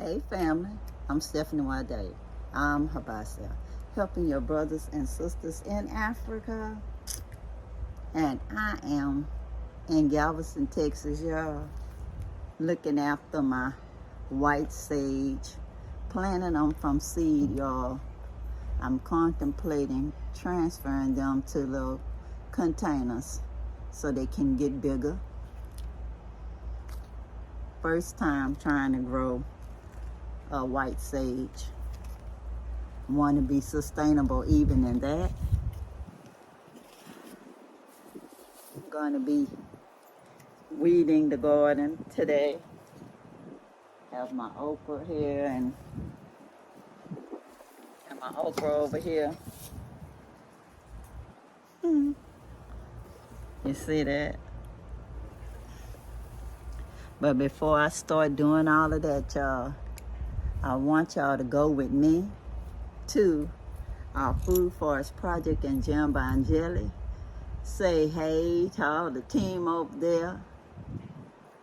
Hey family, I'm Stephanie Wade. I'm HYBASIA, helping your brothers and sisters in Africa. And I am in Galveston, Texas, y'all, looking after my white sage, planting them from seed, y'all. I'm contemplating transferring them to little containers so they can get bigger. First time trying to grow a white sage. Want to be sustainable even in that. I'm going to be weeding the garden today. Have my okra here and my okra over here. You see that? But before I start doing all of that, y'all, I want y'all to go with me to our Food Forest project in Gambia, Angelou. Say hey to all the team over there.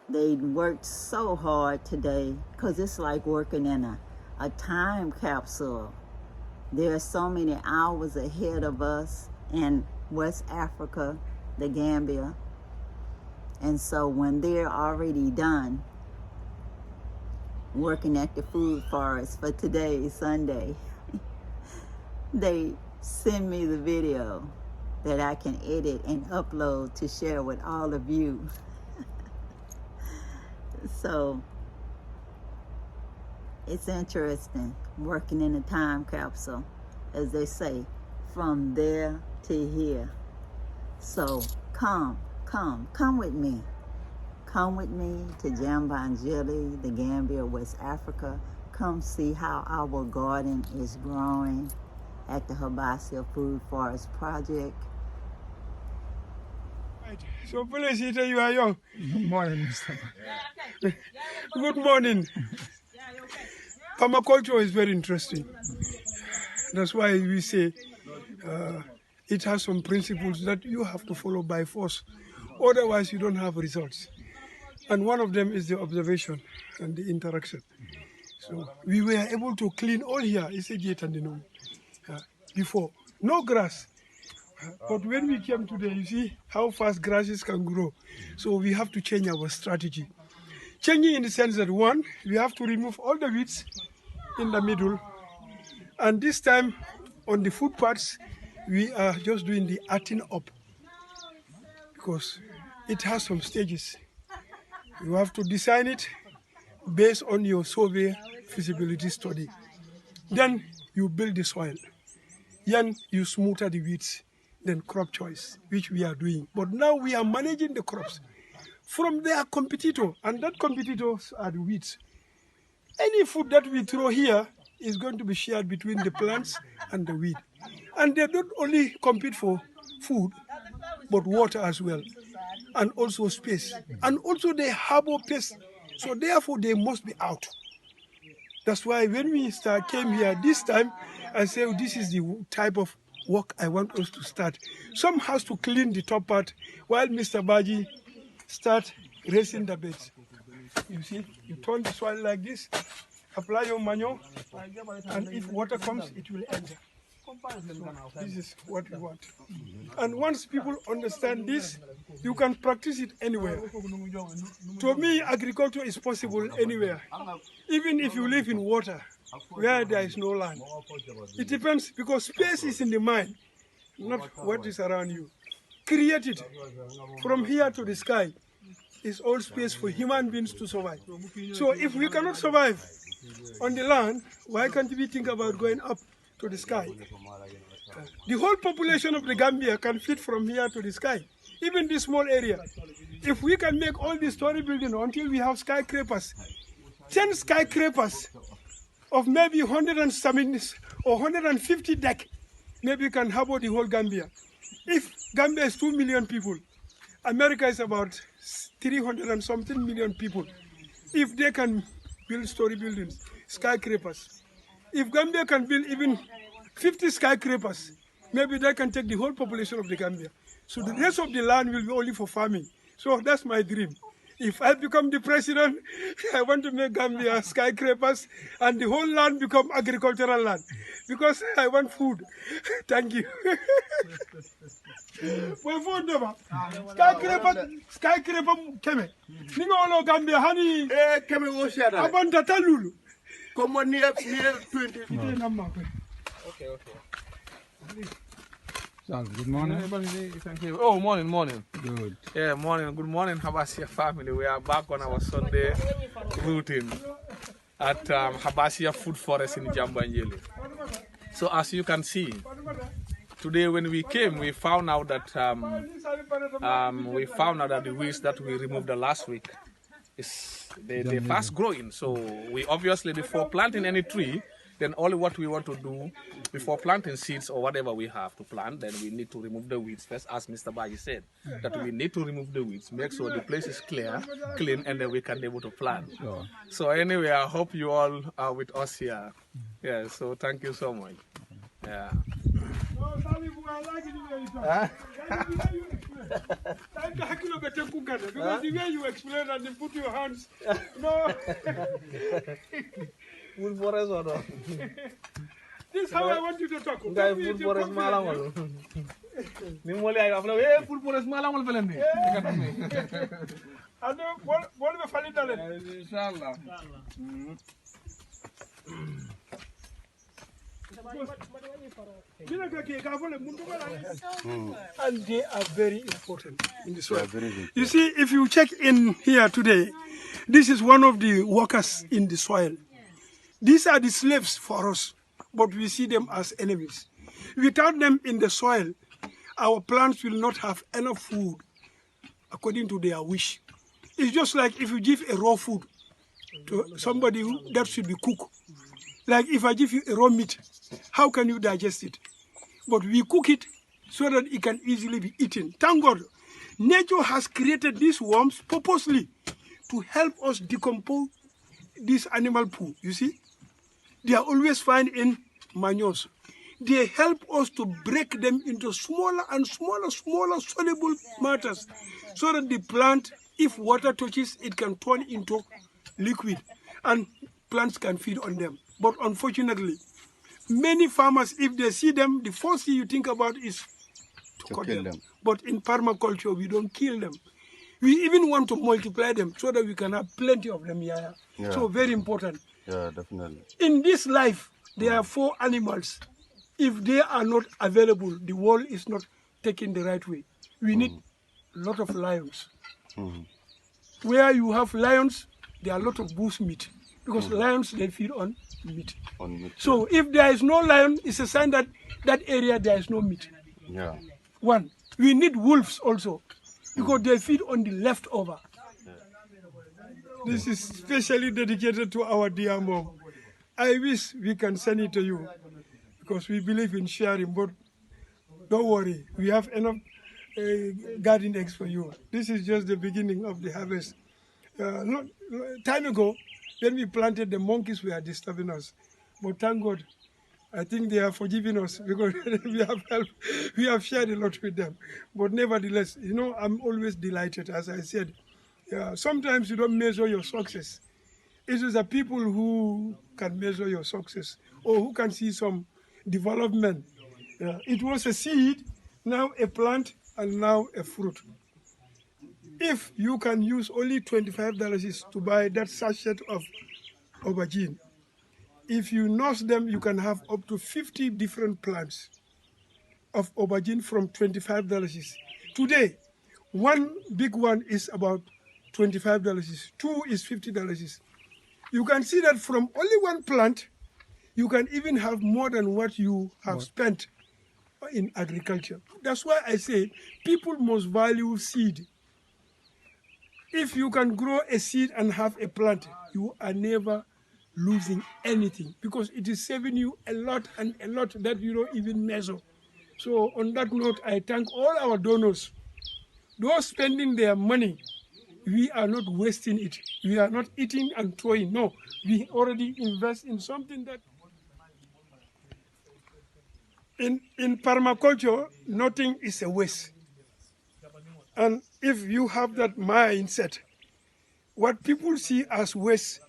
They worked so hard today because it's like working in a time capsule. There are so many hours ahead of us in West Africa, the Gambia. And so when they're already done working at the Food Forest for today, Sunday, they send me the video that I can edit and upload to share with all of you. So it's interesting working in a time capsule, as they say, from there to here. So come with me. Come with me to Gambia, Angelou, the Gambia, West Africa. Come see how our garden is growing at the HYBASIA Food Forest project. Right. So, Felicita, you are young. Good morning, Mr. Good morning. Permaculture is very interesting. That's why we say it has some principles that you have to follow by force. Otherwise, you don't have results. And one of them is the observation and the interaction. So we were able to clean all here, before. No grass. But when we came today, you see how fast grasses can grow. So we have to change our strategy. Changing in the sense that, one, we have to remove all the weeds in the middle. And this time, on the footpaths, we are just doing the arting up, because it has some stages. You have to design it based on your survey feasibility study. Then you build the soil. Then you smoother the weeds. Then crop choice, which we are doing. But now we are managing the crops from their competitor, and that competitors are the weeds. Any food that we throw here is going to be shared between the plants and the weed. And they don't only compete for food, but water as well, and also space. And also they harbor pests, so therefore they must be out. That's why when we came here this time, I said, this is the type of work I want us to start. Some has to clean the top part while Mr. Baji start raising the beds. You see, you turn the soil like this, apply your manure, and if water comes, it will enter. So this is what we want. And once people understand this, you can practice it anywhere. To me, agriculture is possible anywhere, even if you live in water, where there is no land. It depends, because space is in the mind, not what is around you. Create it. From here to the sky is all space for human beings to survive. So if we cannot survive on the land, why can't we think about going up to the sky? The whole population of the Gambia can fit from here to the sky, even this small area. If we can make all these story buildings until we have skyscrapers, 10 skyscrapers of maybe 170 or 150 deck, maybe we can harbor the whole Gambia. If Gambia is 2 million people, America is about 300 and something million people. If they can build story buildings, skyscrapers, if Gambia can build even 50 skyscrapers, maybe they can take the whole population of the Gambia. So the rest of the land will be only for farming. So that's my dream. If I become the president, I want to make Gambia skyscrapers and the whole land become agricultural land because I want food. Thank you. Well, food never. Skyscraper keme. Ningo olo Gambia hani. Kemi wo share that. Abanda talulu. Come on near 20. Okay. Good morning. Oh, morning. Good. Yeah, morning. Good morning, HYBASIA family. We are back on our Sunday routine at HYBASIA Food Forest in Angelou. So as you can see, today when we came, we found out that the weeds that we removed the last week they're fast growing. So we obviously, before planting any tree, then only what we want to do before planting seeds or whatever we have to plant, then we need to remove the weeds first, as Mr. Baji said, that we need to remove the weeds, make sure the place is clean, and then we can be able to plant. Sure. So anyway, I hope you all are with us here. Yeah, so thank you so much. Yeah. Because the way you explain and you put your hands, no. Food forest or no? This is how I want you to talk. Guy, food forest malang. Nimoli ay afla. Food forest malang wal pelendi. And what we find talent? Inshallah. And they are very important in the soil. You see, if you check in here today, this is one of the workers in the soil. These are the slaves for us, but we see them as enemies. Without them in the soil, our plants will not have enough food according to their wish. It's just like if you give a raw food to somebody that should be cooked. Like if I give you a raw meat, how can you digest it? But we cook it so that it can easily be eaten. Thank God, nature has created these worms purposely to help us decompose this animal poo. You see, they are always found in manures. They help us to break them into smaller and smaller soluble matters so that the plant, if water touches, it can turn into liquid and plants can feed on them. But unfortunately, many farmers, if they see them, the first thing you think about is to cut them. But in permaculture, we don't kill them. We even want to multiply them so that we can have plenty of them here. Yeah. So very important. Yeah, definitely. In this life, there are 4 animals. If they are not available, the world is not taken the right way. We need a lot of lions. Where you have lions, there are a lot of bush meat. Because lions, they feed on meat. So if there is no lion, it's a sign that that area there is no meat. Yeah. 1. We need wolves also, because they feed on the leftover. This is specially dedicated to our dear mom. I wish we can send it to you, because we believe in sharing, but don't worry, we have enough garden eggs for you. This is just the beginning of the harvest. Time ago, when we planted, the monkeys were disturbing us. But thank God, I think they are forgiving us because we have helped. We have shared a lot with them. But nevertheless, you know, I'm always delighted, as I said. Sometimes you don't measure your success. It is the people who can measure your success or who can see some development. It was a seed, now a plant, and now a fruit. If you can use only $25 to buy that sachet of aubergine, if you nurse them, you can have up to 50 different plants of aubergine from $25. Today, one big one is about $25. 2 is $50. You can see that from only one plant, you can even have more than what you have spent in agriculture. That's why I say people must value seed. If you can grow a seed and have a plant, you are never losing anything because it is saving you a lot and a lot that you don't even measure. So on that note, I thank all our donors. Those spending their money, we are not wasting it. We are not eating and throwing. No, we already invest in something that... In permaculture, nothing is a waste. And if you have that mindset, what people see as waste,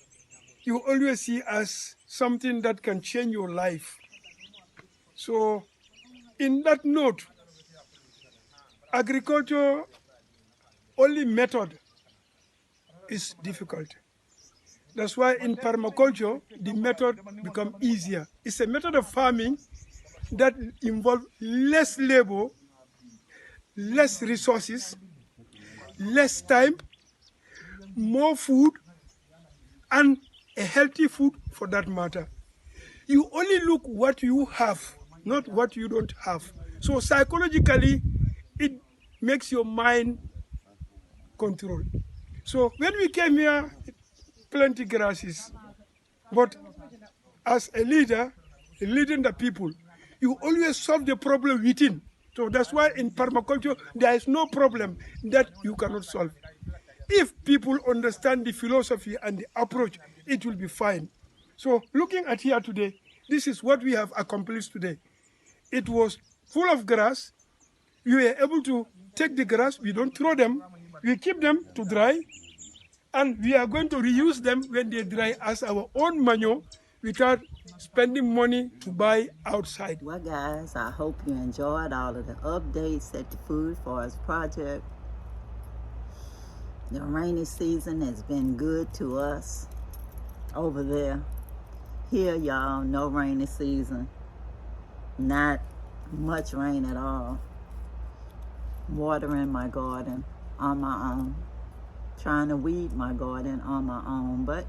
you always see as something that can change your life. So in that note, agriculture only method is difficult. That's why in permaculture, the method become easier. It's a method of farming that involves less labor, less resources, less time, more food, and a healthy food for that matter. You only look what you have, not what you don't have. So psychologically, it makes your mind control. So when we came here, plenty grasses, but as a leader, leading the people, you always solve the problem within. So that's why in permaculture, there is no problem that you cannot solve. If people understand the philosophy and the approach, it will be fine. So looking at here today, this is what we have accomplished today. It was full of grass. We were able to take the grass, we don't throw them, we keep them to dry, and we are going to reuse them when they dry as our own manure without spending money to buy outside. Well, guys, I hope you enjoyed all of the updates at the Food Forest Project. The rainy season has been good to us over there. Here, y'all, no rainy season. Not much rain at all. Watering my garden on my own. Trying to weed my garden on my own, but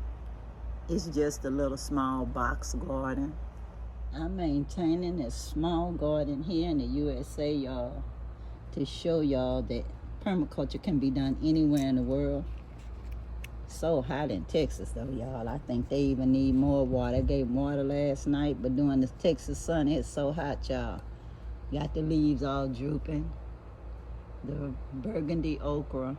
it's just a little small box garden. I'm maintaining a small garden here in the USA, y'all, to show y'all that permaculture can be done anywhere in the world. So hot in Texas though, y'all. I think they even need more water. I gave water last night, but during the Texas sun, it's so hot, y'all. Got the leaves all drooping. The burgundy okra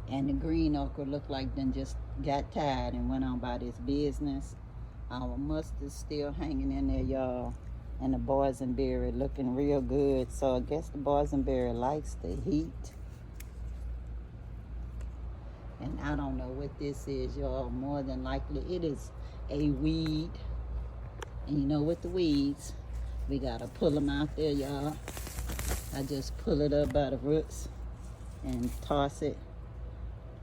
and the green okra looked like them just got tired and went on about its business. Our mustard's still hanging in there, y'all. And the boysenberry looking real good. So I guess the boysenberry likes the heat. And I don't know what this is, y'all. More than likely it is a weed. And you know, with the weeds, we gotta pull them out there, y'all. I just pull it up by the roots and toss it,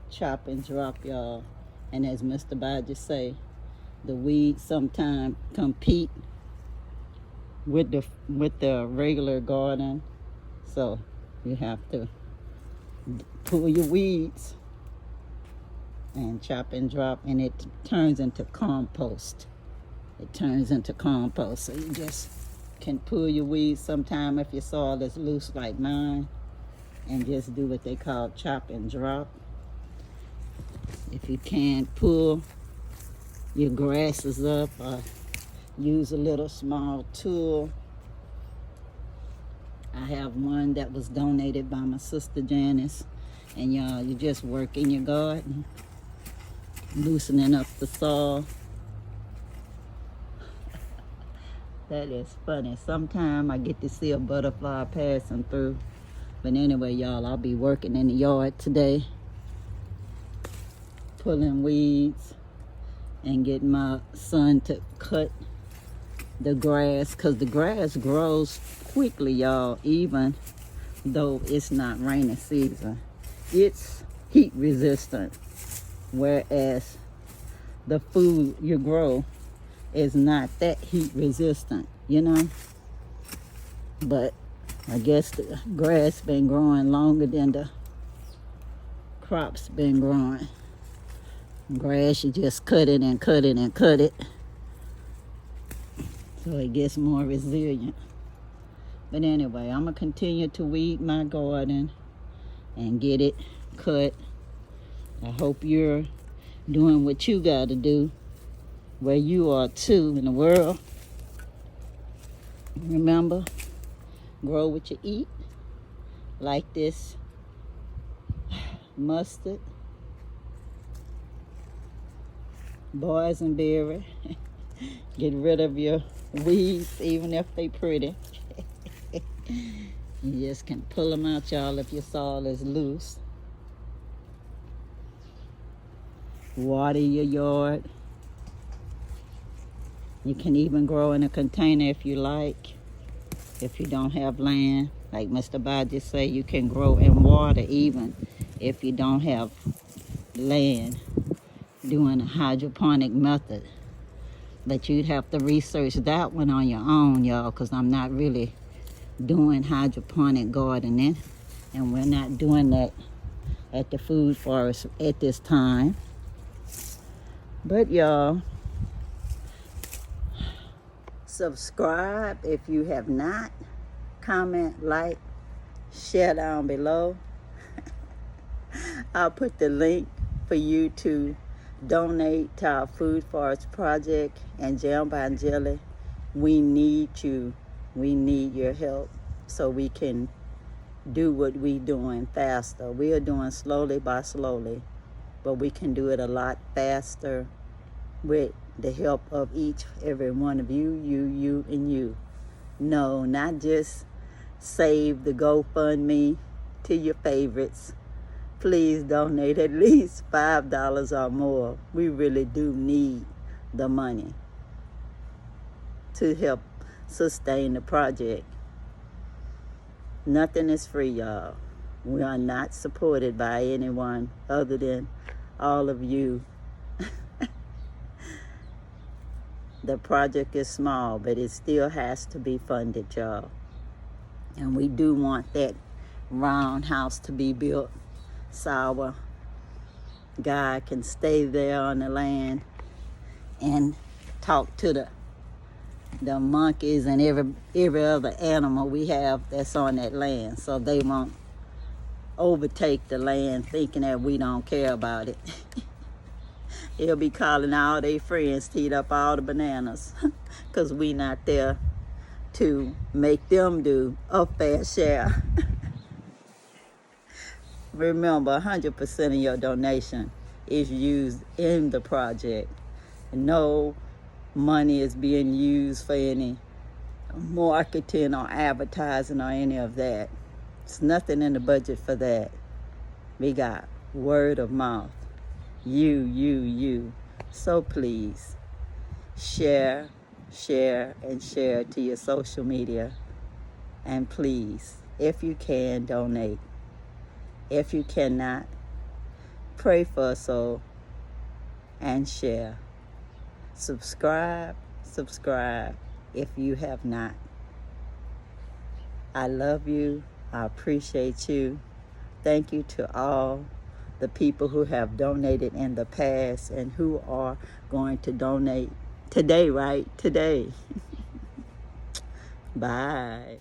chop and drop, y'all. And as Mr. Badger say, the weeds sometimes compete with the regular garden. So you have to pull your weeds and chop and drop, and it turns into compost. It turns into compost. So you just can pull your weeds sometime if your soil is loose like mine, and just do what they call chop and drop. If you can't pull your grasses up, or use a little small tool. I have one that was donated by my sister Janice, and y'all, you just work in your garden, loosening up the soil. That is funny. Sometimes I get to see a butterfly passing through. But anyway, y'all, I'll be working in the yard today, pulling weeds and getting my son to cut the grass, because the grass grows quickly, y'all, even though it's not rainy season. It's heat resistant, whereas the food you grow is not that heat resistant, you know. But I guess the grass been growing longer than the crops been growing. Grass, you just cut it and cut it and cut it, so it gets more resilient. But anyway, I'm gonna continue to weed my garden and get it cut. I hope you're doing what you gotta do where you are too in the world. Remember, grow what you eat, like this mustard, boysenberry. Get rid of your weeds, even if they pretty. You just can pull them out, y'all, if your soil is loose. Water your yard. You can even grow in a container if you like. If you don't have land, like Mr. Badger say, you can grow in water even if you don't have land, doing a hydroponic method. But you'd have to research that one on your own, y'all, because I'm not really doing hydroponic gardening, and we're not doing that at the food forest at this time. But y'all, subscribe if you have not. Comment, like, share down below. I'll put the link for you to donate to our food forest project and Jamba and Jelly. We need you. We need your help so we can do what we're doing faster. We are doing slowly by slowly, but we can do it a lot faster with the help of every one of you, and you. No, not just save the GoFundMe to your favorites. Please donate at least $5 or more. We really do need the money to help sustain the project. Nothing is free, y'all. We are not supported by anyone other than all of you. The project is small, but it still has to be funded, y'all. And we do want that round house to be built so our guy can stay there on the land and talk to the monkeys and every other animal we have that's on that land, so they won't overtake the land thinking that we don't care about it. He'll be calling all their friends to eat up all the bananas because we not there to make them do a fair share. Remember, 100% of your donation is used in the project. No money is being used for any marketing or advertising or any of that. It's nothing in the budget for that. We got word of mouth. You. So please, share, and share to your social media. And please, if you can, donate. If you cannot, pray for us all and share. Subscribe if you have not. I love you. I appreciate you. Thank you to all the people who have donated in the past and who are going to donate today, right? Today. Bye.